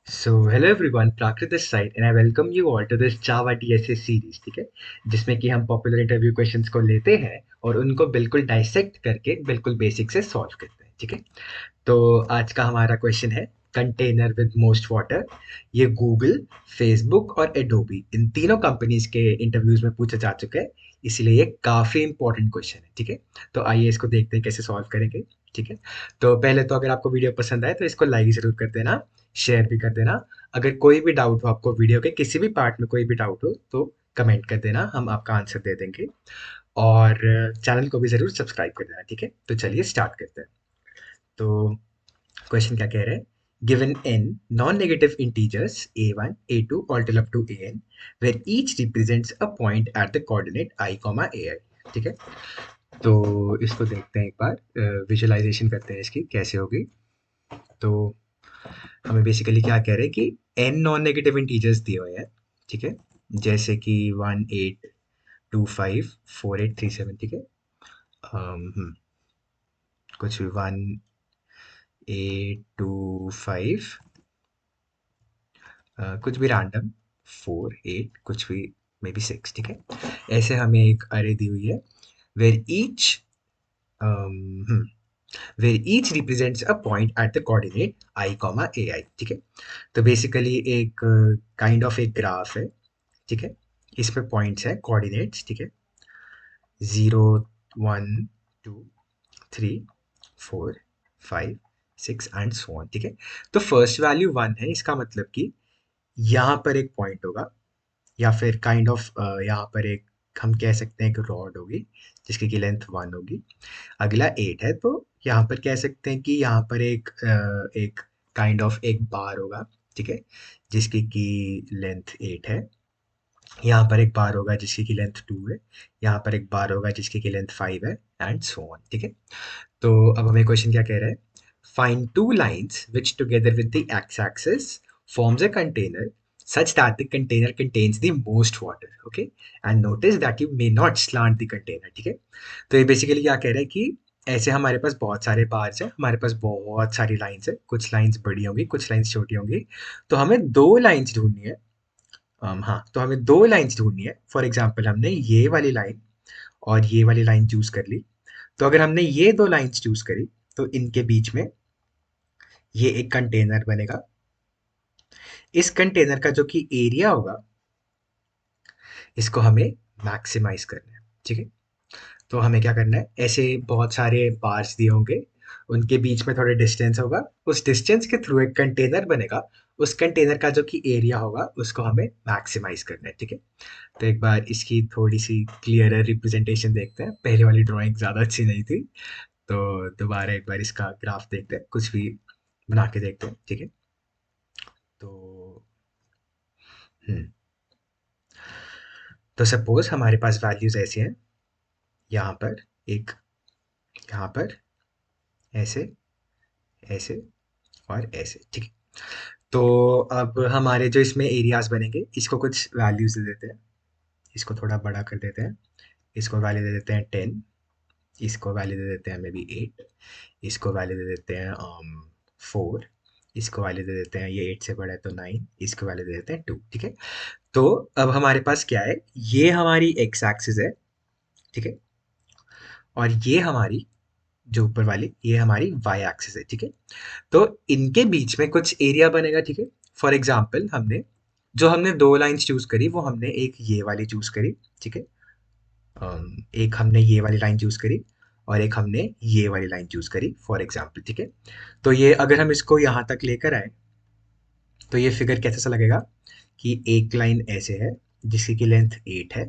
Hello everyone, Prakrit this side and I welcome you all to this Java DSA series. ठीक है, जिसमें कि हम पॉपुलर इंटरव्यू क्वेश्चंस को लेते हैं और उनको बिल्कुल डाइसेक्ट करके बिल्कुल बेसिक से सॉल्व करते हैं। ठीक है, तो आज का हमारा क्वेश्चन है कंटेनर विद मोस्ट वाटर। ये गूगल, फेसबुक और एडोबी इन तीनों कंपनीज के इंटरव्यूज में पूछा जा चुका है, इसलिए ये काफी इंपॉर्टेंट क्वेश्चन है। ठीक है, तो आइए इसको देखते हैं कैसे सॉल्व करेंगे। ठीक है, तो पहले तो अगर आपको वीडियो पसंद आए तो इसको लाइक जरूर कर देना, शेयर भी कर देना। अगर कोई भी डाउट हो आपको, वीडियो के किसी भी पार्ट में कोई भी डाउट हो तो कमेंट कर देना, हम आपका आंसर दे देंगे। और चैनल को भी जरूर सब्सक्राइब कर देना। ठीक है, तो चलिए स्टार्ट करते हैं। तो क्वेश्चन क्या कह रहे हैं? Given n non-negative integers a1, a2 all till up to an, where each represents a point at the coordinate I, ai। ठीक है, तो इसको देखते हैं एक बार, विजुअलाइजेशन करते हैं इसकी कैसे होगी। तो हमें बेसिकली क्या कह रहे हैं कि n नॉन नेगेटिव इंटीजर्स दिए हुए हैं। ठीक है, जैसे कि 1 8 2 5 4 8 3 7। ठीक है, कुछ भी 1 8 2 5, कुछ भी रैंडम 4 8, कुछ भी मे बी 6। ठीक है, ऐसे हमें एक अरे दी हुई है where each where each represents a point at the coordinate I comma A I. ठीक है, तो बेसिकली एक काइंड ऑफ एक ग्राफ है। ठीक है, इसमें पॉइंट्स है, कोऑर्डिनेट्स। ठीक है, 0 1 2 3 4 5 6 एंड सो ऑन। ठीक है, तो फर्स्ट वैल्यू 1 है, इसका मतलब कि यहाँ पर एक पॉइंट होगा, या फिर काइंड ऑफ यहाँ पर एक, हम कह सकते हैं एक रॉड होगी जिसकी की लेंथ 1 होगी। अगला 8 है, तो यहाँ पर कह सकते हैं कि यहाँ पर एक काइंड ऑफ एक बार होगा। ठीक है, जिसकी की लेंथ 8 है। यहाँ पर एक बार होगा जिसकी की लेंथ 2 है। यहाँ पर एक बार होगा जिसकी की लेंथ 5 है एंड सो ऑन। ठीक है, तो अब हमें क्वेश्चन क्या कह रहा है? Find two lines which together with the x axis forms a container such that the container contains the most water, okay, and notice that you may not slant the container। ठीक है, तो ये basically क्या कह रहा है कि ऐसे हमारे पास बहुत सारे बार्स हैं, हमारे पास बहुत सारी लाइन्स है, कुछ लाइन्स बड़ी होंगी, कुछ लाइन्स छोटी होंगी। तो हमें दो लाइन्स ढूंढनी है। हाँ, तो हमें दो लाइन्स ढूंढनी है। फॉर एग्जाम्पल हमने ये वाली लाइन और ये वाली लाइन चूज कर ली। तो अगर हमने ये दो लाइन्स चूज करी तो इनके बीच में ये एक कंटेनर बनेगा। इस कंटेनर का जो कि एरिया होगा, इसको हमें मैक्सिमाइज करना है। ठीक है, तो हमें क्या करना है, ऐसे बहुत सारे बार्स दिए होंगे, उनके बीच में थोड़ा डिस्टेंस होगा, उस डिस्टेंस के थ्रू एक कंटेनर बनेगा। उस कंटेनर का जो कि एरिया होगा उसको हमें मैक्सिमाइज करना है। ठीक है, तो एक बार इसकी थोड़ी सी क्लियरर रिप्रेजेंटेशन देखते हैं, पहले वाली ड्राइंग ज़्यादा अच्छी नहीं थी। तो दोबारा एक बार इसका ग्राफ देखते हैं, कुछ भी बना के देखते हैं। ठीक है, तो हम्म तो सपोज हमारे पास वैल्यूज ऐसे हैं, यहाँ पर एक, यहाँ पर ऐसे, ऐसे और ऐसे। ठीक है, तो अब हमारे जो इसमें एरियाज बनेंगे, इसको कुछ वैल्यूज दे देते हैं। इसको थोड़ा बड़ा कर देते हैं, इसको वैल्यू दे देते हैं 10, इसको वैल्यू दे देते हैं मे बी 8, इसको वैल्यू दे देते हैं 4, इसको वैल्यू दे देते हैं, ये 8 से बड़ा है तो 9, इसको वैल्यू दे देते हैं 2। ठीक है, तो अब हमारे पास क्या है, ये हमारी एक्स एक्सिस है। ठीक है, और ये हमारी जो ऊपर वाली, ये हमारी वाई एक्सिस है। ठीक है, तो इनके बीच में कुछ एरिया बनेगा। ठीक है, फॉर एग्जाम्पल हमने दो लाइंस चूज करी, वो हमने एक ये वाली चूज करी। ठीक है, एक हमने ये वाली लाइन चूज करी और एक हमने ये वाली लाइन चूज करी फॉर एग्जाम्पल। ठीक है, तो ये अगर हम इसको यहाँ तक लेकर आए तो ये फिगर कैसा सा लगेगा कि एक लाइन ऐसे है जिसकी की लेंथ 8 है,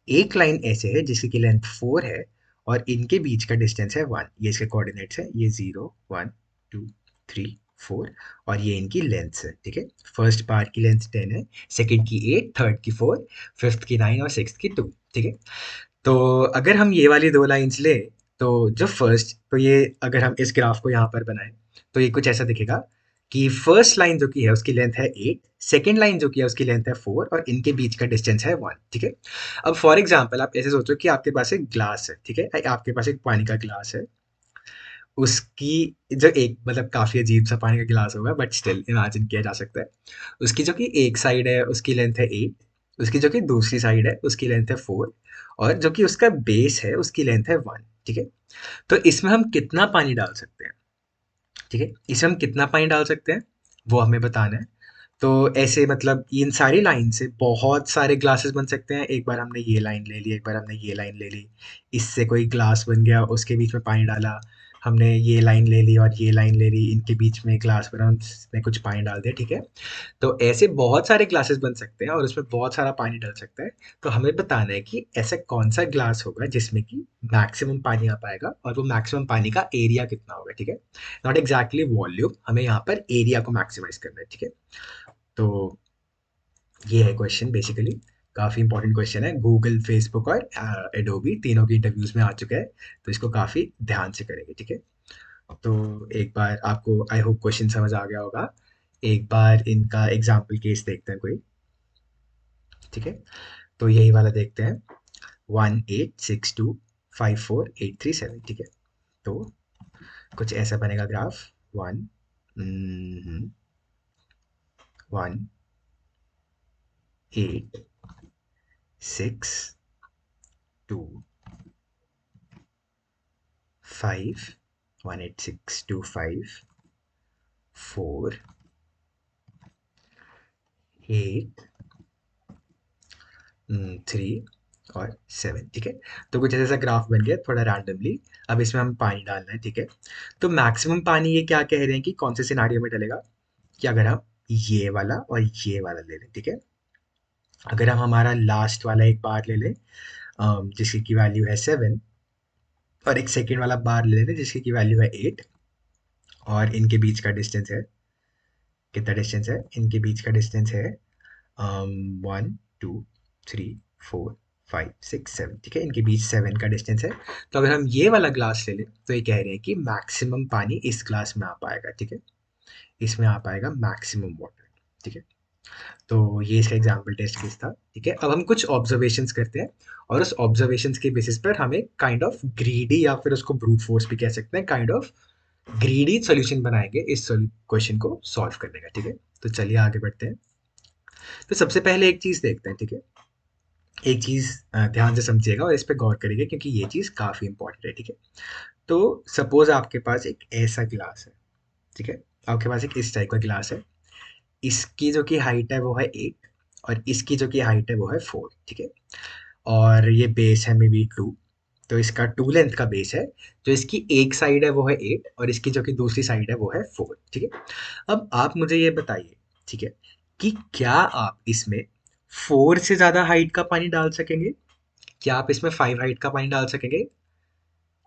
एक लाइन ऐसे है जिसकी की लेंथ 4 है, और इनके बीच का डिस्टेंस है 1। ये इसके कोऑर्डिनेट्स है, ये 0 1 2 3 4, और ये इनकी लेंथ है। ठीक है, फर्स्ट पार्ट की लेंथ 10 है, सेकंड की 8, थर्ड की 4, फिफ्थ की 9 और सिक्स्थ की 2। ठीक है, तो अगर हम ये वाली दो लाइंस ले, तो जो फर्स्ट, तो ये अगर हम इस ग्राफ को यहाँ पर बनाएं तो ये कुछ ऐसा दिखेगा कि फर्स्ट लाइन जो की है उसकी लेंथ है 8, सेकेंड लाइन जो की है उसकी लेंथ है 4, और इनके बीच का डिस्टेंस है 1। ठीक है, अब फॉर एग्जाम्पल आप ऐसे सोचो कि आपके पास एक ग्लास है। ठीक है, आपके पास एक पानी का ग्लास है, उसकी जो एक मतलब काफ़ी अजीब सा पानी का गिलास होगा बट स्टिल इमेजिन किया जा सकता है। उसकी जो कि एक साइड है उसकी लेंथ है 8, उसकी जो कि दूसरी साइड है उसकी लेंथ है 4 और जो कि उसका बेस है उसकी लेंथ है 1, ठीक है? तो इसमें हम कितना पानी डाल सकते हैं, ठीक है? इसमें हम कितना पानी डाल सकते हैं, वो हमें बताना है। तो ऐसे मतलब इन सारी लाइन से बहुत सारे ग्लासेस बन सकते हैं। एक बार हमने ये लाइन ले ली, एक बार हमने ये लाइन ले ली, इससे कोई ग्लास बन गया, उसके बीच में पानी डाला, हमने ये लाइन ले ली और ये लाइन ले ली, इनके बीच में ग्लास बना, उसमें कुछ पानी डाल दिया, ठीक है? तो ऐसे बहुत सारे ग्लासेस बन सकते हैं और उसमें बहुत सारा पानी डल सकता है। तो हमें बताना है कि ऐसा कौन सा ग्लास होगा जिसमें कि मैक्सिमम पानी आ पाएगा और वो मैक्सिमम पानी का एरिया कितना होगा, ठीक है? नॉट एग्जैक्टली वॉल्यूम, हमें यहाँ पर एरिया को मैक्सिमाइज करना है, ठीक है? तो ये है क्वेश्चन बेसिकली, काफ़ी इंपॉर्टेंट क्वेश्चन है। गूगल, फेसबुक और एडोबी तीनों की इंटरव्यूज में आ चुका है, तो इसको काफ़ी ध्यान से करेंगे, ठीक है? तो एक बार आपको आई होप क्वेश्चन समझ आ गया होगा। एक बार इनका एग्जाम्पल केस देखते हैं कोई, ठीक है? तो यही वाला देखते हैं, 186254837, ठीक है? तो कुछ ऐसा बनेगा ग्राफ, 18625, 3 और 7, ठीक है? तो कुछ ऐसा ग्राफ बन गया थोड़ा रैंडमली। अब इसमें हम पानी डालना है, ठीक है? तो मैक्सिमम पानी ये क्या कह रहे हैं कि कौन से सिनारियो में डलेगा, कि अगर हम ये वाला और ये वाला ले लें, ठीक है? अगर हम हमारा लास्ट वाला एक बार ले लें, जिसकी की वैल्यू है 7, और एक सेकेंड वाला बार ले लें जिसकी की वैल्यू है 8, और इनके बीच का डिस्टेंस है, कितना डिस्टेंस है इनके बीच का डिस्टेंस है, 1 2 3 4 5 6 7, ठीक है? इनके बीच 7 का डिस्टेंस है। तो अगर हम ये वाला ग्लास ले लें तो ये कह रहे हैं कि मैक्सिमम पानी इस ग्लास में आ पाएगा, ठीक है? इसमें आ पाएगा मैक्सिमम वाटर, ठीक है? तो ये इसका एग्जाम्पल टेस्ट केस था, ठीक है? अब हम कुछ ऑब्जर्वेशंस करते हैं और उस ऑब्जर्वेशंस के बेसिस पर हमें काइंड ऑफ ग्रीडी या फिर उसको ब्रूट फोर्स भी कह सकते हैं, काइंड ऑफ ग्रीडी सॉल्यूशन बनाएंगे इस क्वेश्चन को सॉल्व करने का, ठीक है? तो चलिए आगे बढ़ते हैं। तो सबसे पहले एक चीज देखते हैं, ठीक है? एक चीज ध्यान से समझिएगा और इस पे गौर करिएगा क्योंकि ये चीज काफी इंपॉर्टेंट है, ठीक है? तो सपोज आपके पास एक ऐसा गिलास है, ठीक है? आपके पास एक इस टाइप का गिलास है, इसकी जो कि हाइट है वो है 8 और इसकी जो कि हाइट है वो है 4, ठीक है? और ये बेस है मे बी 2, तो इसका 2 लेंथ का बेस है। जो इसकी एक साइड है वो है 8 और इसकी जो कि दूसरी साइड है वो है 4, ठीक है? अब आप मुझे ये बताइए, ठीक है, कि क्या आप इसमें 4 से ज़्यादा हाइट का पानी डाल सकेंगे? क्या आप इसमें 5 हाइट का पानी डाल सकेंगे?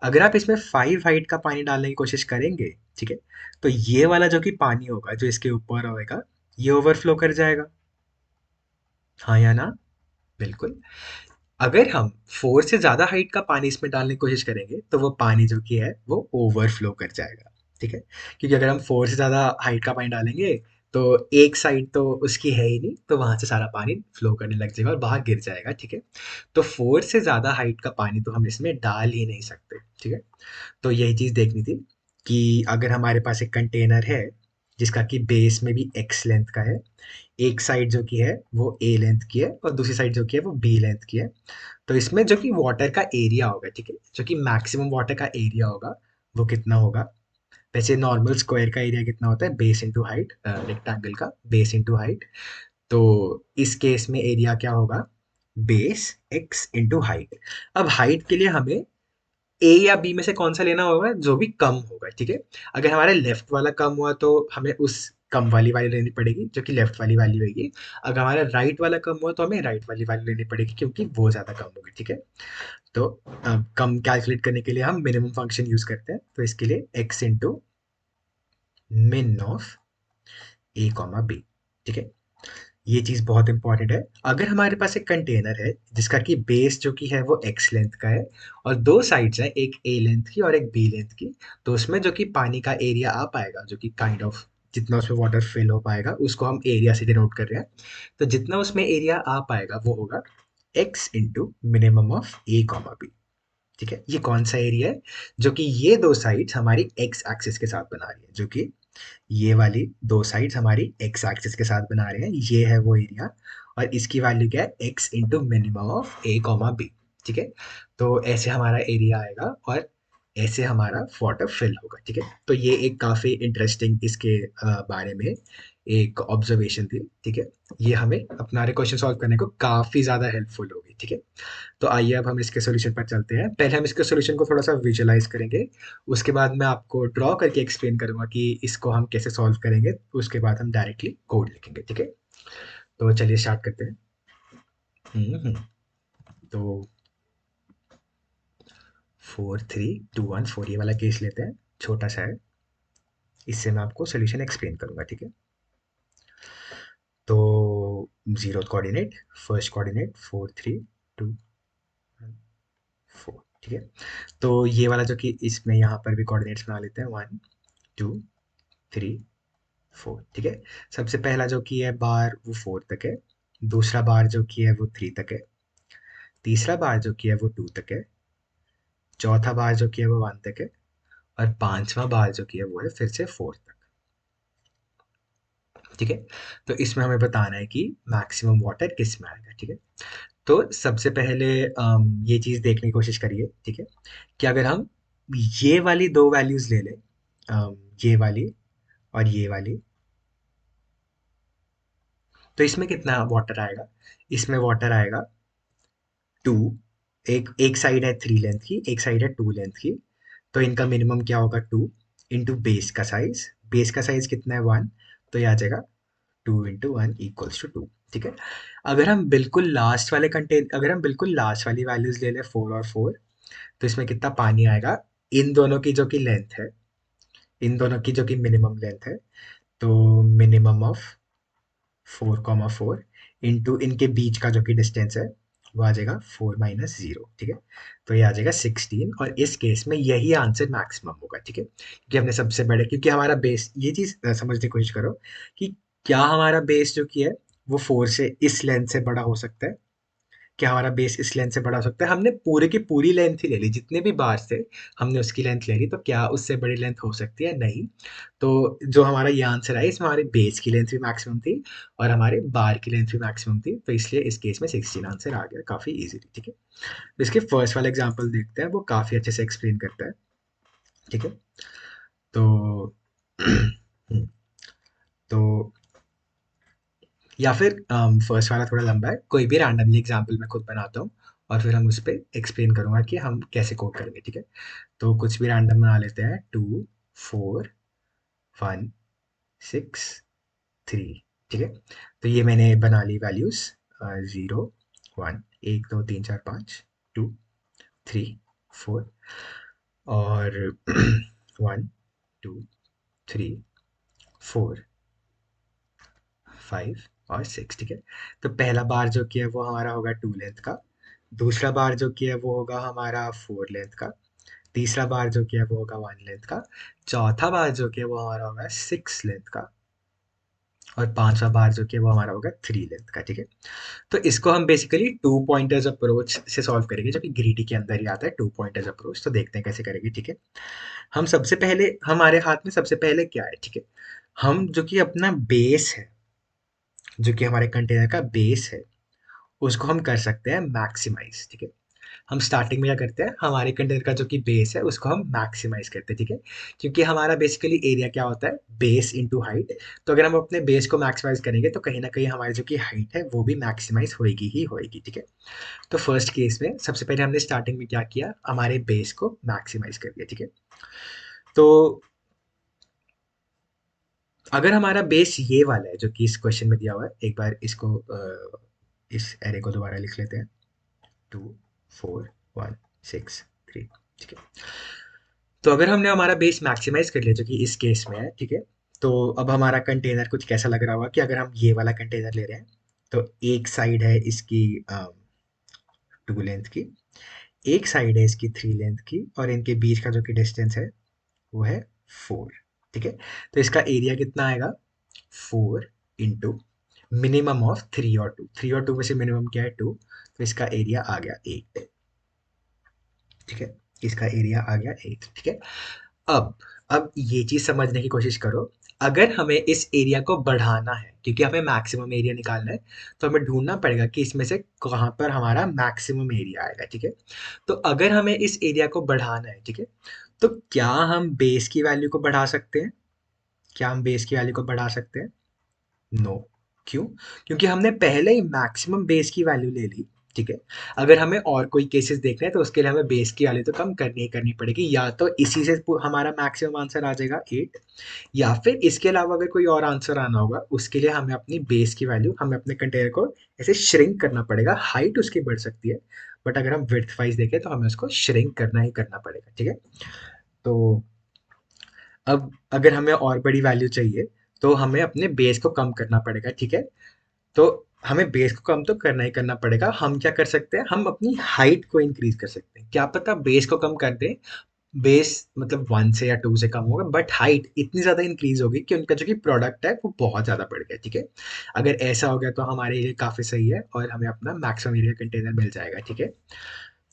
अगर आप इसमें 5 हाइट का पानी डालने की कोशिश करेंगे, ठीक है, तो ये वाला जो कि पानी होगा जो इसके ऊपर होएगा, ये ओवरफ्लो कर जाएगा, हाँ या ना? बिल्कुल। अगर हम 4 से ज़्यादा हाइट का पानी इसमें डालने की कोशिश करेंगे तो वो पानी जो कि है वो ओवरफ्लो कर जाएगा, ठीक है? क्योंकि अगर हम 4 से ज़्यादा हाइट का पानी डालेंगे तो एक साइड तो उसकी है ही नहीं, तो वहाँ से सारा पानी फ्लो करने लग जाएगा और बाहर गिर जाएगा, ठीक है? तो 4 से ज़्यादा हाइट का पानी तो हम इसमें डाल ही नहीं सकते, ठीक है? तो यही चीज़ देखनी थी कि अगर हमारे पास एक कंटेनर है जिसका कि बेस में भी एक्स लेंथ का है, एक साइड जो कि है वो ए लेंथ की है और दूसरी साइड जो कि है वो बी लेंथ की है, तो इसमें जो कि वाटर का एरिया होगा, ठीक है, जो कि मैक्सिमम वाटर का एरिया होगा वो कितना होगा? वैसे नॉर्मल स्क्वायर का एरिया कितना होता है, बेस इंटू हाइट, रेक्टेंगल का बेस इंटू हाइट। तो इस केस में एरिया क्या होगा, बेस एक्स इंटू हाइट। अब हाइट के लिए हमें ए या बी में से कौन सा लेना होगा, जो भी कम होगा, ठीक है? अगर हमारा लेफ्ट वाला कम हुआ तो हमें उस कम वाली वाली लेनी पड़ेगी जो कि लेफ्ट वाली वाली होगी। अगर हमारा राइट वाला कम हुआ तो हमें राइट वाली वाली लेनी पड़ेगी क्योंकि वो ज़्यादा कम होगी, ठीक है? तो कम कैलकुलेट करने के लिए हम मिनिमम फंक्शन यूज करते हैं, तो इसके लिए एक्स इंटू मिन ऑफ ए कॉमा बी, ठीक है? ये चीज़ बहुत इंपॉर्टेंट है। अगर हमारे पास एक कंटेनर है जिसका कि बेस जो कि है वो एक्स लेंथ का है और दो साइड्स हैं, एक ए लेंथ की और एक बी लेंथ की, तो उसमें जो कि पानी का एरिया आ पाएगा जो कि काइंड ऑफ जितना उसमें वाटर फिल हो पाएगा उसको हम एरिया से डिनोट कर रहे हैं। तो जितना उसमें एरिया आ पाएगा वो होगा x into minimum of a comma b, ठीक है, ये कौन सा एरिया है, जो कि ये दो साइड्स हमारी एक्स एक्सिस के साथ बना रही है, जो कि ये वाली दो साइड्स हमारी एक्स एक्सिस के साथ बना रहे हैं, ये है वो एरिया। और इसकी वैल्यू क्या है, x into minimum of a comma b. ठीक है, तो ऐसे हमारा एरिया आएगा और ऐसे हमारा वाटर फिल होगा। ठीक है, तो ये एक काफ़ी इंटरेस्टिंग इसके बारे में एक ऑब्जर्वेशन थी। ठीक है, ये हमें अपना क्वेश्चन सॉल्व करने को काफ़ी ज़्यादा हेल्पफुल होगी। ठीक है, तो आइए अब हम इसके सॉल्यूशन पर चलते हैं। पहले हम इसके सॉल्यूशन को थोड़ा सा विजुअलाइज करेंगे, उसके बाद मैं आपको ड्रॉ करके एक्सप्लेन करूंगा कि इसको हम कैसे सॉल्व करेंगे, उसके बाद हम डायरेक्टली कोड लिखेंगे। ठीक है, तो चलिए स्टार्ट करते हैं। तो 4 3 2 1 4 ये वाला केस लेते हैं, छोटा सा है, इससे मैं आपको सोल्यूशन एक्सप्लेन करूंगा। ठीक है, तो जीरो कोऑर्डिनेट, फर्स्ट कोऑर्डिनेट 4 3 2 1 4। ठीक है, तो ये वाला जो कि इसमें यहाँ पर भी कोऑर्डिनेट्स बना लेते हैं, 1 2 3 4। ठीक है, सबसे पहला जो की है बार वो 4 तक है, दूसरा बार जो की है वो 3 तक है, तीसरा बार जो की है वो 2 तक है, चौथा बार जो की है वो 1 तक है, और पांचवा बार जो की है वो है फिर से 4 तक। ठीक है, तो इसमें हमें बताना है कि मैक्सिमम वाटर किस में आएगा। ठीक है, तो सबसे पहले ये चीज़ देखने की कोशिश करिए। ठीक है, कि अगर हम ये वाली दो वैल्यूज ले लें, ये वाली और ये वाली, तो इसमें कितना वाटर आएगा, इसमें वाटर आएगा 2। एक एक साइड है 3 लेंथ की, एक साइड है 2 लेंथ की, तो इनका मिनिमम क्या होगा 2 इंटू बेस का साइज। बेस का साइज कितना है 1, तो ये आ जाएगा 2 इंटू 1 इक्वल्स टू 2। ठीक है, अगर हम बिल्कुल लास्ट वाली वैल्यूज ले लें 4 और 4, तो इसमें कितना पानी आएगा, इन दोनों की जो कि लेंथ है, इन दोनों की जो कि मिनिमम लेंथ है, तो मिनिमम ऑफ 4 4 इंटू इनके बीच का जो कि डिस्टेंस है वो आ जाएगा 4 - 0। ठीक है, तो ये आ जाएगा 16, और इस केस में यही आंसर मैक्सिमम होगा। ठीक है, क्योंकि हमने सबसे बड़े, क्योंकि हमारा बेस, ये चीज़ समझने की कोशिश करो कि क्या हमारा बेस जो कि है वो 4 से इस लेंथ से बड़ा हो सकता है, क्या हमारा बेस इस लेंथ से बड़ा हो सकता है। हमने पूरे की पूरी लेंथ ही ले ली, जितने भी बार से हमने उसकी लेंथ ले ली, तो क्या उससे बड़ी लेंथ हो सकती है, नहीं। तो जो हमारा ये आंसर है, इसमें हमारे बेस की लेंथ भी मैक्सिमम थी और हमारे बार की लेंथ भी मैक्सिमम थी, तो इसलिए इस केस में 16 आंसर आ गया काफ़ी इजीली। ठीक है, तो इसके फर्स्ट वाला एग्जांपल देखते हैं, वो काफ़ी अच्छे से एक्सप्लेन करता है। ठीक है, तो तो या फिर फर्स्ट वाला थोड़ा लंबा है, कोई भी रैंडमली एग्जांपल मैं खुद बनाता हूँ और फिर हम उस पर एक्सप्लेन करूंगा कि हम कैसे कोड करेंगे। ठीक है, तो कुछ भी रैंडम बना लेते हैं, 2 4 1 6 3। ठीक है, तो ये मैंने बना ली वैल्यूज, 0 1 1 2 3 4 5, 2 3 4, और 1 2 3 4 5 और 6। ठीक है, तो पहला बार जो कि है वो हमारा होगा 2 लेंथ का, दूसरा बार जो कि है वो होगा हमारा 4 लेंथ का, तीसरा बार जो कि है वो होगा 1 लेंथ का, चौथा बार जो कि है वो हमारा होगा 6 लेंथ का, और पांचवा बार जो कि है वो हमारा होगा 3 लेंथ का। ठीक है, तो इसको हम बेसिकली टू पॉइंटर्स अप्रोच से सॉल्व करेंगे, जो कि ग्रीडी के अंदर ही आता है, टू पॉइंटर्स अप्रोच। तो देखते हैं कैसे करेंगे। ठीक है, हम सबसे पहले, हमारे हाथ में सबसे पहले क्या है, ठीक है, हम जो कि अपना बेस है, जो कि हमारे कंटेनर का बेस है, उसको हम कर सकते हैं मैक्सिमाइज। ठीक है, हम स्टार्टिंग में क्या करते हैं, हमारे कंटेनर का जो कि बेस है उसको हम मैक्सिमाइज करते हैं। ठीक है, क्योंकि हमारा बेसिकली एरिया क्या होता है, बेस इनटू हाइट। तो अगर हम अपने बेस को मैक्सिमाइज करेंगे तो कहीं ना कहीं हमारी जो कि हाइट है वो भी मैक्सिमाइज होएगी ही होएगी। ठीक है, तो फर्स्ट केस में सबसे पहले हमने स्टार्टिंग में क्या किया, हमारे बेस को मैक्सिमाइज कर दिया। ठीक है, तो अगर हमारा बेस ये वाला है जो कि इस क्वेश्चन में दिया हुआ है, एक बार इसको इस एरे को दोबारा लिख लेते हैं, 2 4 1 6 3। ठीक है, तो अगर हमने हमारा बेस मैक्सिमाइज कर लिया जो कि इस केस में है, ठीक है, तो अब हमारा कंटेनर कुछ कैसा लग रहा होगा, कि अगर हम ये वाला कंटेनर ले रहे हैं, तो एक साइड है इसकी 2 लेंथ की, एक साइड है इसकी 3 लेंथ की, और इनके बीच का जो कि डिस्टेंस है वो है 4। ठीक है, तो इसका एरिया कितना आएगा, 4 मिनिमम ऑफ 3 और 2, 3 और 2 में से मिनिमम क्या है 2, तो इसका एरिया आ गया 8। ठीक है, इसका एरिया आ गया 8, ठीक है। अब अब ये चीज़ समझने की कोशिश करो, अगर हमें इस एरिया को बढ़ाना है क्योंकि हमें मैक्सिमम एरिया निकालना है, तो हमें ढूंढना पड़ेगा कि इसमें से कहाँ पर हमारा मैक्सिमम एरिया आएगा, ठीक है। तो अगर हमें इस एरिया को बढ़ाना है, ठीक है, तो क्या हम बेस की वैल्यू को बढ़ा सकते हैं? क्या हम बेस की वैल्यू को बढ़ा सकते हैं? नो। क्यों? क्योंकि हमने पहले ही मैक्सिमम बेस की वैल्यू ले ली, ठीक है। अगर हमें और कोई केसेस देखने हैं तो उसके लिए हमें बेस की वैल्यू तो कम करनी ही करनी पड़ेगी, या तो इसी से हमारा मैक्सिमम आंसर आ जाएगा 8, या फिर इसके अलावा अगर कोई और आंसर आना होगा उसके लिए हमें अपनी बेस की वैल्यू, हमें अपने कंटेनर को ऐसे श्रिंक करना पड़ेगा। हाइट उसकी बढ़ सकती है, बट अगर हम विड्थ वाइज देखें तो हमें उसको श्रिंक करना ही करना पड़ेगा, ठीक है। तो अब अगर हमें और बड़ी वैल्यू चाहिए तो हमें अपने बेस को कम करना पड़ेगा, ठीक है। तो हमें बेस को कम तो करना ही करना पड़ेगा। हम क्या कर सकते हैं, हम अपनी हाइट को इंक्रीज कर सकते हैं। क्या पता बेस को कम कर दें, बेस मतलब 1 से या 2 से कम होगा, बट हाइट इतनी ज़्यादा इंक्रीज होगी कि उनका जो कि प्रोडक्ट है वो बहुत ज़्यादा बढ़ गया, ठीक है। अगर ऐसा हो गया तो हमारे लिए काफ़ी सही है और हमें अपना मैक्सिमम एरिया कंटेनर मिल जाएगा, ठीक है।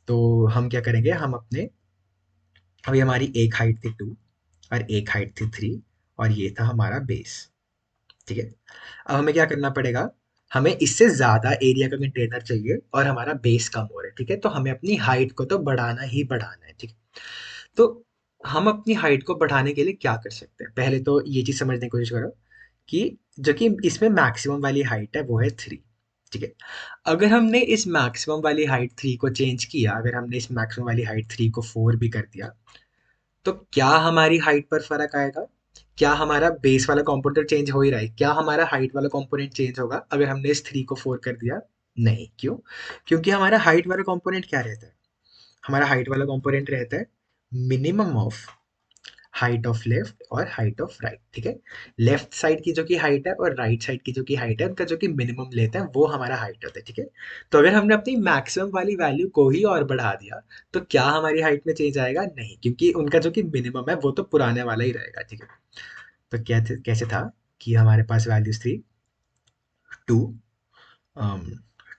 तो हम क्या करेंगे, हम अपने, अभी हमारी एक हाइट थी 2 और एक हाइट थी 3 और ये था हमारा बेस, ठीक है। अब हमें क्या करना पड़ेगा, हमें इससे ज़्यादा एरिया का कंटेनर चाहिए और हमारा बेस कम हो रहा है, ठीक है। तो हमें अपनी हाइट को तो बढ़ाना ही बढ़ाना है, ठीक है। तो हम अपनी हाइट को बढ़ाने के लिए क्या कर सकते हैं? पहले तो ये चीज़ समझने की कोशिश करो कि जो कि इसमें मैक्सिमम वाली हाइट है वो है 3, ठीक है। अगर हमने इस मैक्सिमम वाली हाइट 3 को चेंज किया, अगर हमने इस मैक्सिमम वाली हाइट 3 को 4 भी कर दिया, तो क्या हमारी हाइट पर फ़र्क आएगा? क्या हमारा बेस वाला कंपोनेंट चेंज हो ही रहा है? क्या हमारा हाइट वाला कंपोनेंट चेंज होगा अगर हमने इस 3 को 4 कर दिया? नहीं। क्यों? क्योंकि हमारा हाइट वाला कंपोनेंट क्या रहता है? हमारा हाइट वाला कंपोनेंट रहता है minimum of height of left और हाइट ऑफ राइट, ठीक है। लेफ्ट साइड की जो कि हाइट है और राइट साइड की जो कि हाइट है, उनका जो कि मिनिमम लेते हैं वो हमारा हाइट होता है, ठीक है। तो अगर हमने अपनी मैक्सिमम वाली वैल्यू को ही और बढ़ा दिया तो क्या हमारी हाइट में चेंज आएगा? नहीं, क्योंकि उनका जो कि मिनिमम है वो तो पुराने वाला ही रहेगा, ठीक है। तो क्या कैसे था कि हमारे पास वैल्यूज थी 2,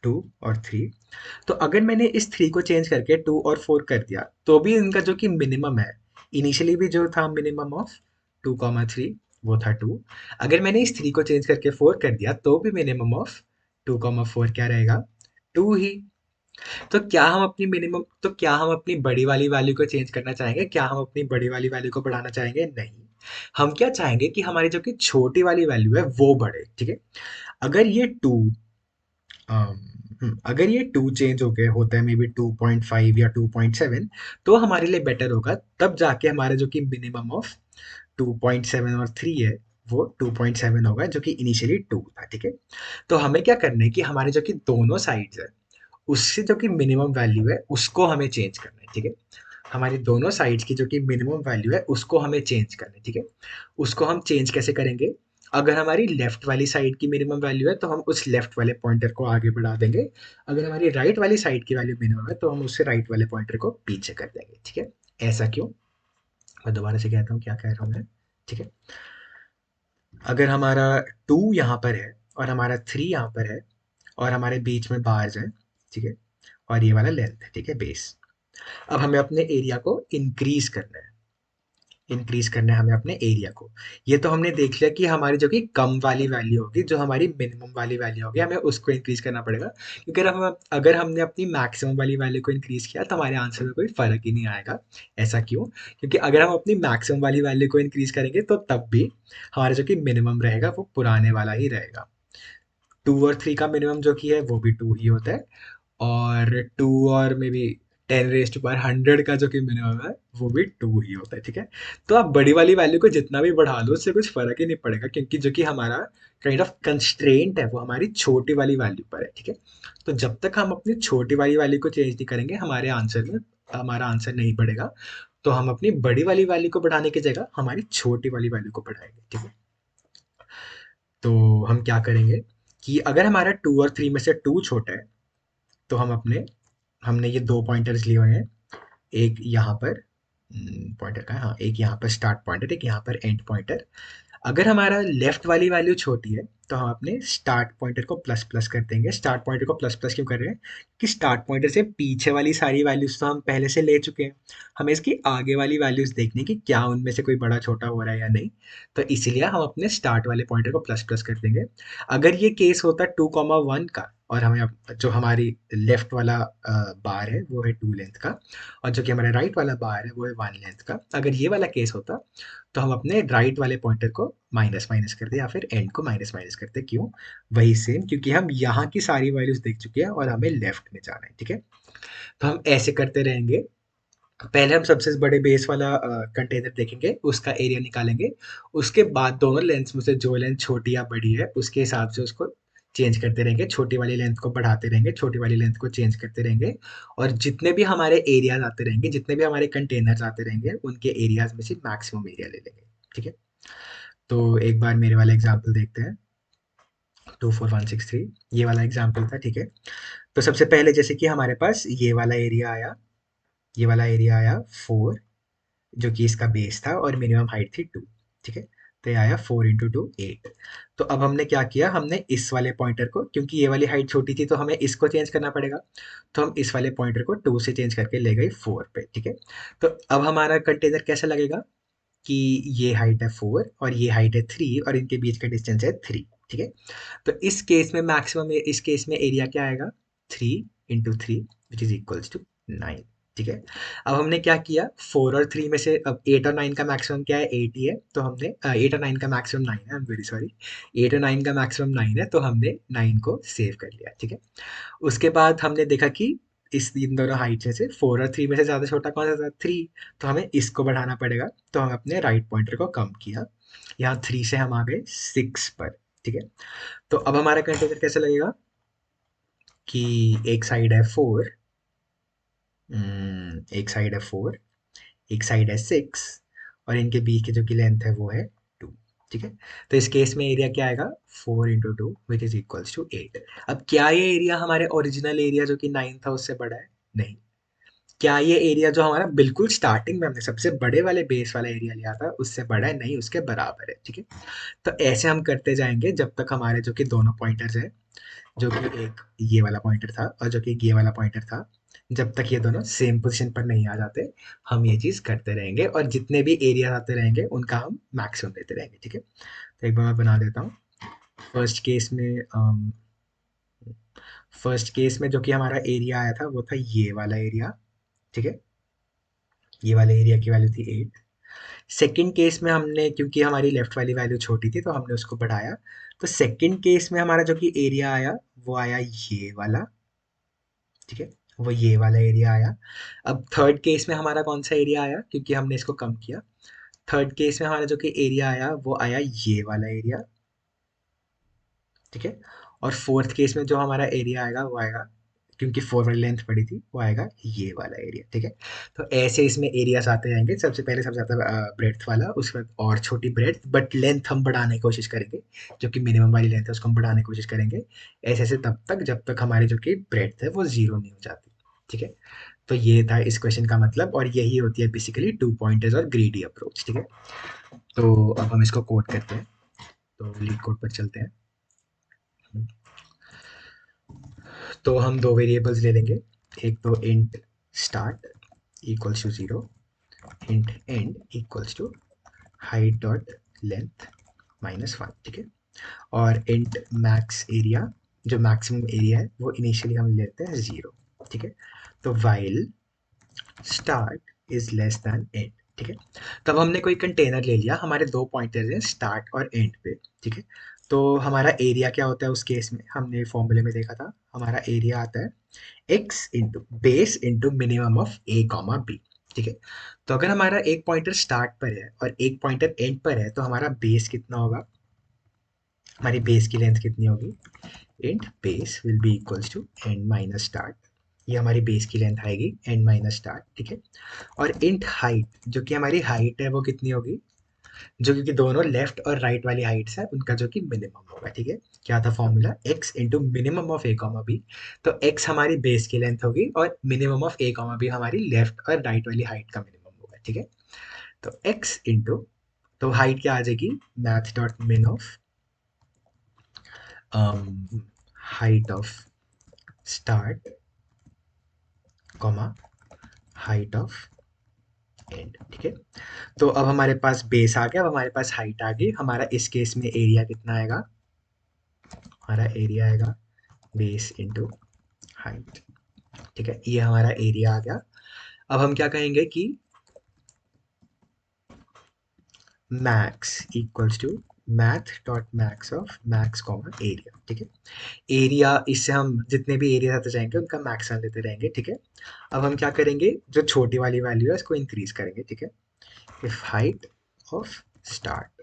2 और 3। तो अगर मैंने इस 3 को चेंज करके 2 और 4 कर दिया तो भी इनका जो कि मिनिमम है, इनिशियली भी जो था मिनिमम ऑफ 2,3 वो था 2। अगर मैंने इस 3 को चेंज करके 4 कर दिया तो भी मिनिमम ऑफ 2,4 क्या रहेगा? 2 ही। तो क्या हम अपनी बड़ी वाली वैल्यू को चेंज करना चाहेंगे? क्या हम अपनी बड़ी वाली वैल्यू को बढ़ाना चाहेंगे? नहीं। हम क्या चाहेंगे कि हमारी जो कि छोटी वाली वैल्यू है वो बढ़े, ठीक है। अगर ये 2 अगर ये 2 चेंज हो गए होता है मे बी 2.5 या 2.7, तो हमारे लिए बेटर होगा। तब जाके हमारा जो कि मिनिमम ऑफ 2.7 और 3 है वो 2.7 होगा, जो कि इनिशियली 2 था, ठीक है। तो हमें क्या करना है कि हमारे जो कि दोनों साइड्स है उससे जो कि मिनिमम वैल्यू है उसको हमें चेंज करना है, ठीक है। हमारी दोनों साइड्स की जो कि मिनिमम वैल्यू है उसको हमें चेंज करना है, ठीक है। उसको हम चेंज कैसे करेंगे? अगर हमारी लेफ्ट वाली साइड की मिनिमम वैल्यू है तो हम उस लेफ्ट वाले पॉइंटर को आगे बढ़ा देंगे। अगर हमारी राइट वाली साइड की वैल्यू मिनिमम है तो हम उससे राइट वाले पॉइंटर को पीछे कर देंगे, ठीक है। ऐसा क्यों? मैं दोबारा से कहता हूँ क्या कह रहा हूँ मैं, ठीक है। अगर हमारा 2 यहाँ पर है और हमारा 3 यहाँ पर है और हमारे बीच में बार्स हैं, ठीक है, और ये वाला लेंथ है, ठीक है, बेस। अब हमें अपने एरिया को इंक्रीज करना है, इंक्रीज करना है हमें अपने एरिया को। ये तो हमने देख लिया कि हमारी जो कि कम वाली वैल्यू होगी, जो हमारी मिनिमम वाली वैल्यू होगी, हमें उसको इंक्रीज करना पड़ेगा। क्योंकि अगर हमने अपनी मैक्सिमम वाली वैल्यू को इंक्रीज किया तो हमारे आंसर में कोई फर्क ही नहीं आएगा। ऐसा क्यों? क्योंकि अगर हम अपनी मैक्सिमम वाली वैल्यू को इंक्रीज करेंगे तो तब भी हमारा जो कि मिनिमम रहेगा वो पुराने वाला ही रहेगा। 2 और 3 का मिनिमम जो कि है वो भी 2 ही होता है, और 2 और maybe 10 raise to power 100 का जो कि मिनिमम है वो भी 2 ही होता है, ठीक है। तो आप बड़ी वाली वैल्यू को जितना भी बढ़ा लो उससे कुछ फर्क ही नहीं पड़ेगा, क्योंकि जो कि हमारा काइंड ऑफ कंस्ट्रेंट है वो हमारी छोटी वाली वैल्यू पर है, ठीक है। तो जब तक हम अपनी छोटी वाली वैल्यू को चेंज नहीं करेंगे हमारा आंसर नहीं बढ़ेगा। तो हम अपनी बड़ी वाली वैल्यू को बढ़ाने की जगह हमारी छोटी वाली वैल्यू को बढ़ाएंगे, ठीक है। तो हम क्या करेंगे कि अगर हमारा 2 और 3 में से 2 छोटा है तो हमने ये 2 पॉइंटर्स लिए हुए हैं। एक यहाँ पर पॉइंटर का है, हाँ, एक यहाँ पर स्टार्ट पॉइंटर, एक यहाँ पर एंड पॉइंटर। अगर हमारा लेफ्ट वाली वैल्यू छोटी है तो हम अपने स्टार्ट पॉइंटर को प्लस प्लस कर देंगे। स्टार्ट पॉइंटर को प्लस प्लस क्यों कर रहे हैं कि स्टार्ट पॉइंटर से पीछे वाली सारी वैल्यूज तो हम पहले से ले चुके हैं, हमें इसकी आगे वाली वैल्यूज देखने की क्या उनमें से कोई बड़ा छोटा हो रहा है या नहीं, तो इसीलिए हम अपने स्टार्ट वाले पॉइंटर को प्लस प्लस कर देंगे। अगर ये केस होता 2,1 का और हमें जो हमारी लेफ्ट वाला बार है वो है 2 लेंथ का और जो कि हमारा राइट वाला बार है वो है 1 लेंथ का, अगर ये वाला केस होता तो हम अपने राइट वाले पॉइंटर को माइनस माइनस करते या फिर एंड को माइनस माइनस करते। क्यों? वही सेम, क्योंकि हम यहाँ की सारी वैल्यूज देख चुके हैं और हमें लेफ्ट में जाना है। ठीक है, तो हम ऐसे करते रहेंगे। पहले हम सबसे बड़े बेस वाला कंटेनर देखेंगे, उसका एरिया निकालेंगे, उसके बाद दोनों लेंथ्स में से जो लेंथ छोटी या बड़ी है उसके हिसाब से उसको चेंज करते रहेंगे, छोटी वाली लेंथ को बढ़ाते रहेंगे, छोटी वाली लेंथ को चेंज करते रहेंगे, और जितने भी हमारे एरियाज आते रहेंगे, जितने भी हमारे कंटेनर्स आते रहेंगे, उनके एरियाज में से मैक्सिमम एरिया ले लेंगे। ठीक है, तो एक बार मेरे वाला एग्जाम्पल देखते हैं। 24163 ये वाला एग्जाम्पल था। ठीक है, तो सबसे पहले जैसे कि हमारे पास ये वाला एरिया आया, ये वाला एरिया आया 4, जो कि इसका बेस था, और मिनिमम हाइट थी 2। ठीक है, तो ये आया 4 इंटू 2 8। तो अब हमने क्या किया, हमने इस वाले पॉइंटर को, क्योंकि ये वाली हाइट छोटी थी तो हमें इसको चेंज करना पड़ेगा, तो हम इस वाले पॉइंटर को 2 से चेंज करके ले गए 4 पे। ठीक है, तो अब हमारा कंटेनर कैसा लगेगा कि ये हाइट है 4 और ये हाइट है 3 और इनके बीच का डिस्टेंस है 3। ठीक है, तो इस केस में मैक्सिमम, इस केस में एरिया क्या आएगा, 3 into 3 which is equals to 9। ठीक है, अब हमने क्या किया, 4 और 3 में से अब 8 और 9 का मैक्सिमम क्या है, 8 ही है, तो हमने 8 और 9 का मैक्सिमम 9 है, आई एम वेरी सॉरी, 8 और 9 का मैक्सिमम 9 है, तो हमने 9 को सेव कर लिया। ठीक है, उसके बाद हमने देखा कि इस इन दोनों हाइट में से 4 और 3 में से ज़्यादा छोटा कौन सा था, 3, तो हमें इसको बढ़ाना पड़ेगा, तो हम अपने राइट पॉइंटर को कम किया, यहाँ 3 से हम आ गए 6 पर। ठीक है, तो अब हमारा कंटेनर कैसे लगेगा कि एक साइड है 4, एक साइड है 4, एक साइड है 6, और इनके बीच की जो की लेंथ है वो है 2। ठीक है, तो इस केस में एरिया क्या आएगा, 4 into 2 which is equals to 8। अब क्या ये एरिया हमारे ओरिजिनल एरिया जो कि 9 था उससे बड़ा है? नहीं। क्या ये एरिया जो हमारा बिल्कुल स्टार्टिंग में हमने सबसे बड़े वाले बेस वाला एरिया लिया था उससे बड़ा है? नहीं, उसके बराबर है। ठीक है, तो ऐसे हम करते जाएंगे जब तक हमारे जो कि दोनों पॉइंटर्स हैं, जो कि एक ये वाला पॉइंटर था और जो कि ये वाला पॉइंटर था, जब तक ये दोनों सेम पोजीशन पर नहीं आ जाते, हम ये चीज़ करते रहेंगे और जितने भी एरिया आते रहेंगे उनका हम मैक्सिमम देते रहेंगे। ठीक है, तो एक बार मैं बना देता हूँ। फर्स्ट केस में फर्स्ट केस में जो कि हमारा एरिया आया था वो था ये वाला एरिया। ठीक है, ये वाले एरिया की वैल्यू थी 8। सेकंड केस में हमने, क्योंकि हमारी लेफ्ट वाली वैल्यू छोटी थी तो हमने उसको बढ़ाया, तो सेकंड केस में हमारा जो कि एरिया आया वो आया ये वाला। ठीक है, वो ये वाला एरिया आया। अब थर्ड केस में हमारा कौन सा एरिया आया, क्योंकि हमने इसको कम किया, थर्ड केस में हमारा जो कि एरिया आया वो आया ये वाला एरिया। ठीक है, और फोर्थ केस में जो हमारा एरिया आएगा वो आएगा, क्योंकि 4 वाली लेंथ पड़ी थी, वो आएगा ये वाला एरिया। ठीक है, तो ऐसे इसमें एरियाज आते जाएंगे, सबसे पहले सबसे ज़्यादा ब्रेड्थ वाला, उसके बाद और छोटी ब्रेड्थ, बट लेंथ हम बढ़ाने की कोशिश करेंगे, जो कि मिनिमम वाली लेंथ है उसको हम बढ़ाने की कोशिश करेंगे, ऐसे ऐसे तब तक जब तक हमारी जो कि ब्रेड्थ है वो ज़ीरो नहीं हो जाती। ठीक है, तो ये था इस क्वेश्चन का मतलब, और यही होती है बेसिकली 2 पॉइंटर्स और ग्रीडी अप्रोच। ठीक है, तो अब हम इसको कोड करते हैं, तो लीड कोड पर चलते हैं। तो हम दो वेरिएबल्स ले लेंगे, एक तो int start equals to 0, int end equals to height dot length -1। ठीक है, और इंट मैक्स एरिया, जो मैक्सिमम एरिया है वो इनिशियली हम लेते हैं 0। ठीक है, तो while start is less than and. ठीक है, तब हमने कोई कंटेनर ले लिया, हमारे दो पॉइंटर्स हैं स्टार्ट और एंड पे। ठीक है, तो हमारा एरिया क्या होता है उस केस में, हमने फॉर्मूले में देखा था, हमारा एरिया आता है x into base into minimum of a comma b. ठीक है, तो अगर हमारा एक पॉइंटर स्टार्ट पर है और एक पॉइंटर एंड पर है तो हमारा बेस कितना होगा, हमारी बेस की लेंथ कितनी होगी, int base will be equals to end minus start, ये हमारी बेस की लेंथ आएगी एंड माइनस स्टार्ट। ठीक है, और इंट हाइट, जो कि हमारी हाइट है वो कितनी होगी, जो कि दोनों लेफ्ट और राइट वाली हाइट्स है उनका जो कि मिनिमम होगा। ठीक है, क्या था formula, x into minimum of a comma b, तो एक्स हमारी बेस की लेंथ होगी और minimum of a comma b हमारी लेफ्ट और राइट वाली हाइट का मिनिमम होगा। ठीक है, तो एक्स इंटू, तो हाइट क्या आ जाएगी, मैथ डॉट मिन of height of start comma height of and, ठीक है। तो अब हमारे पास बेस आ गया, अब हमारे पास हाइट आ गई। हमारा इस केस में एरिया कितना आएगा, हमारा एरिया आएगा बेस इंटू हाइट, ठीक है। ये हमारा एरिया आ गया। अब हम क्या कहेंगे कि max equals to math dot max of max comma area, ठीक है। एरिया, इससे हम जितने भी एरिया आते जाएंगे उनका मैक्सिमम लेते रहेंगे, ठीक है। अब हम क्या करेंगे, जो छोटी वाली वैल्यू है उसको इंक्रीज करेंगे, ठीक है। If height of start,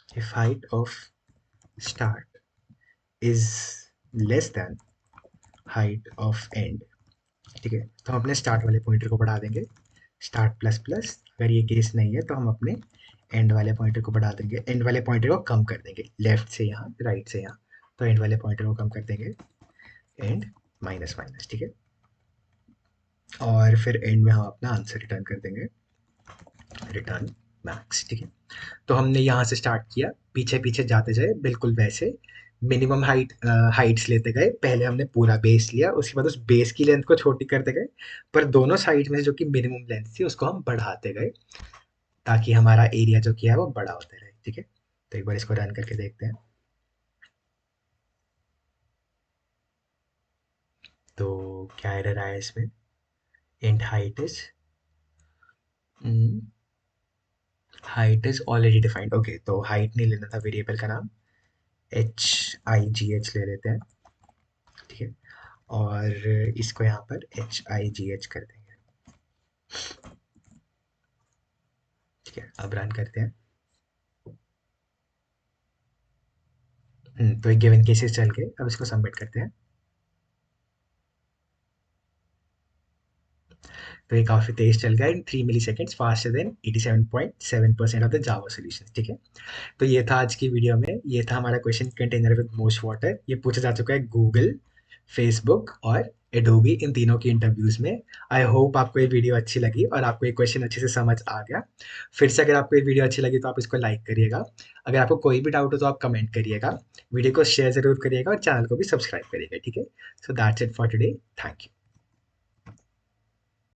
if height of start is less than height of and, ठीक है, तो हम अपने स्टार्ट वाले पॉइंटर को बढ़ा देंगे, स्टार्ट प्लस प्लस। अगर ये केस नहीं है तो हम अपने एंड वाले पॉइंटर को बढ़ा देंगे, एंड वाले पॉइंटर को कम कर देंगे, लेफ्ट से यहाँ राइट से यहाँ, तो एंड वाले पॉइंटर को कम कर देंगे, एंड माइनस माइनस, ठीक है। और फिर एंड में हम अपना आंसर रिटर्न कर देंगे, रिटर्न मैक्स, ठीक है। तो हमने यहाँ से स्टार्ट किया, पीछे पीछे जाते जाए बिल्कुल वैसे मिनिमम हाइट्स लेते गए। पहले हमने पूरा बेस लिया, उसके बाद उस बेस की लेंथ को छोटी करते गए, पर दोनों साइड में जो कि मिनिमम लेंथ थी उसको हम बढ़ाते गए, ताकि हमारा एरिया जो किया है वो बड़ा होता रहे, ठीक है। तो एक बार इसको रन करके देखते हैं। तो क्या एरर आया इसमें, int height is already defined, okay. तो हाइट नहीं लेना था वेरिएबल का नाम, HIGH ले लेते हैं, ठीक है। और इसको यहाँ पर HIGH कर देंगे, ठीक है। अब रन करते हैं। तो एक गिवन केसेस चल के अब इसको सबमिट करते हैं। तो ये काफ़ी तेज चल गया, इन 3 milliseconds faster than 87.7% of the Java solution, ठीक है। तो ये था आज की वीडियो में, ये था हमारा question container with most water. ये पूछा जा चुका है गूगल, फेसबुक और एडोबी, इन तीनों की इंटरव्यूज़ में। आई होप आपको ये वीडियो अच्छी लगी और आपको ये क्वेश्चन अच्छे से समझ आ गया। फिर से अगर आपको ये वीडियो अच्छी लगी तो आप इसको लाइक करिएगा, अगर आपको कोई भी डाउट हो तो आप कमेंट करिएगा, वीडियो को शेयर ज़रूर करिएगा और चैनल को भी सब्सक्राइब करिएगा, ठीक है। So that's it for today, thank you.